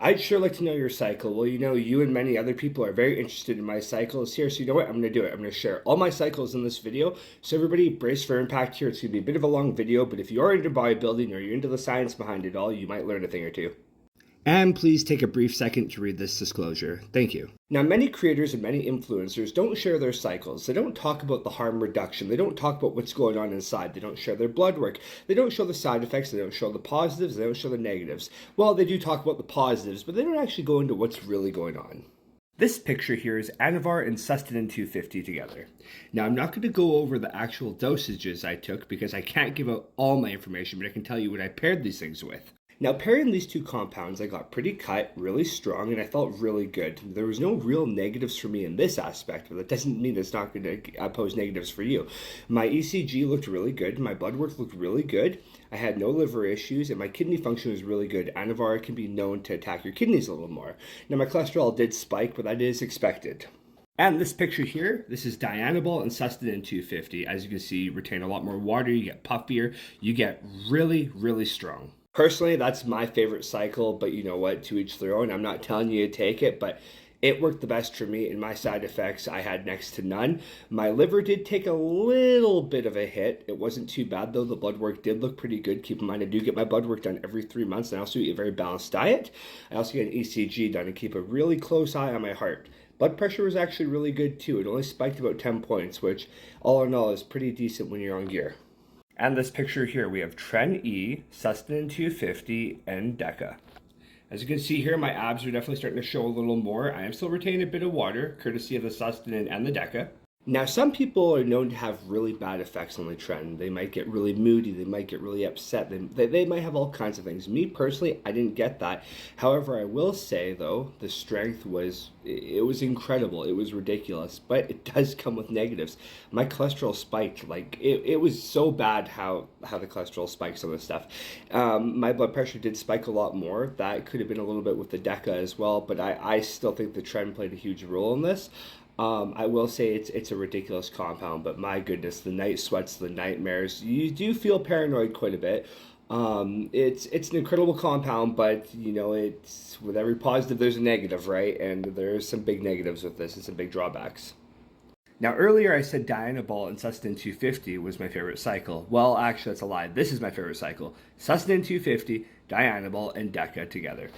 I'd sure like to know your cycle. Well, you and many other people are very interested in my cycles here, so you know what? I'm going to do it. I'm going to share all my cycles in this video. So everybody brace for impact here. It's going to be a bit of a long video, but if you are into bodybuilding or you're into the science behind it all, you might learn a thing or two. And please take a brief second to read this disclosure. Thank you. Now, many creators and many influencers don't share their cycles. They don't talk about the harm reduction. They don't talk about what's going on inside. They don't share their blood work. They don't show the side effects. They don't show the positives. They don't show the negatives. Well, they do talk about the positives, but they don't actually go into what's really going on. This picture here is Anavar and Sustanon 250 together. Now, I'm not going to go over the actual dosages I took because I can't give out all my information, but I can tell you what I paired these things with. Now, pairing these two compounds, I got pretty cut, really strong, and I felt really good. There was no real negatives for me in this aspect, but that doesn't mean it's not going to pose negatives for you. My ECG looked really good. My blood work looked really good. I had no liver issues, and my kidney function was really good. Anavar can be known to attack your kidneys a little more. Now, my cholesterol did spike, but that is expected. And this picture here, this is Dianabol and Sustanon 250. As you can see, you retain a lot more water, you get puffier, you get really, really strong. Personally, that's my favorite cycle, but you know what, to each their own. I'm not telling you to take it, but it worked the best for me. In my side effects, I had next to none. My liver did take a little bit of a hit. It wasn't too bad, though. The blood work did look pretty good. Keep in mind, I do get my blood work done every 3 months, and I also eat a very balanced diet. I also get an ECG done and keep a really close eye on my heart. Blood pressure was actually really good, too. It only spiked about 10 points, which, all in all, is pretty decent when you're on gear. And this picture here, we have Tren E, Sustanon 250, and DECA. As you can see here, my abs are definitely starting to show a little more. I am still retaining a bit of water, courtesy of the Sustanon and the DECA. Now, some people are known to have really bad effects on the Tren. They might get really moody, they might get really upset, they might have all kinds of things. Me, personally, I didn't get that. However, I will say, though, the strength was incredible. It was ridiculous, but it does come with negatives. My cholesterol spiked. Like, it was so bad how the cholesterol spikes on this stuff. My blood pressure did spike a lot more. That could have been a little bit with the DECA as well, but I still think the Tren played a huge role in this. I will say it's a ridiculous compound, but my goodness, the night sweats, the nightmares, you do feel paranoid quite a bit. It's an incredible compound, but it's with every positive there's a negative, right? And there's some big negatives with this and some big drawbacks. Now, earlier I said Dianabol and Sustanon 250 was my favorite cycle. Well, actually, that's a lie. This is my favorite cycle. Sustanon 250, Dianabol, and DECA together.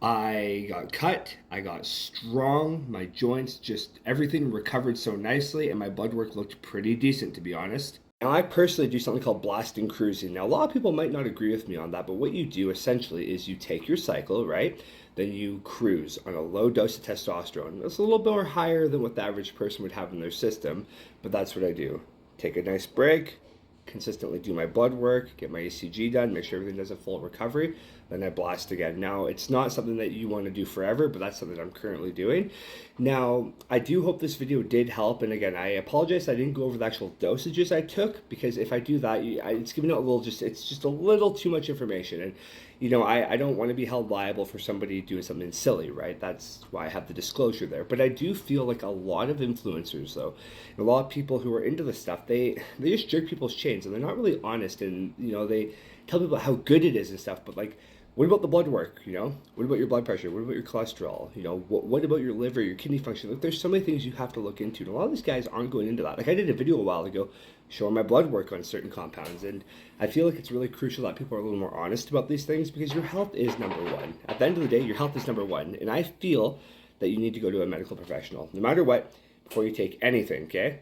I got cut, I got strong, my joints, just everything recovered so nicely, and my blood work looked pretty decent, to be honest. Now, I personally do something called blasting cruising. Now, a lot of people might not agree with me on that, but what you do essentially is you take your cycle, right? Then you cruise on a low dose of testosterone. It's a little bit more higher than what the average person would have in their system, but that's what I do. Take a nice break, consistently do my blood work, get my ECG done, make sure everything does a full recovery, then I blast again. Now, it's not something that you want to do forever, but that's something I'm currently doing. Now, I do hope this video did help, and again, I apologize I didn't go over the actual dosages I took, because if I do that, it's giving out it's just a little too much information, and I don't want to be held liable for somebody doing something silly, right? That's why I have the disclosure there. But I do feel like a lot of influencers, though, and a lot of people who are into this stuff, they just jerk people's chains, and they're not really honest, and they tell people how good it is and stuff, but like, what about the blood work, What about your blood pressure? What about your cholesterol? What about your liver, your kidney function? Like, there's so many things you have to look into. And a lot of these guys aren't going into that. Like, I did a video a while ago showing my blood work on certain compounds. And I feel like it's really crucial that people are a little more honest about these things, because your health is number one. At the end of the day, your health is number one. And I feel that you need to go to a medical professional. No matter what, before you take anything, okay?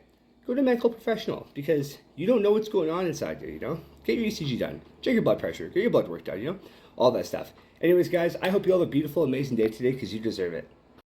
Go to a medical professional, because you don't know what's going on inside you, Get your ECG done. Check your blood pressure. Get your blood work done, all that stuff. Anyways, guys, I hope you all have a beautiful, amazing day today, because you deserve it.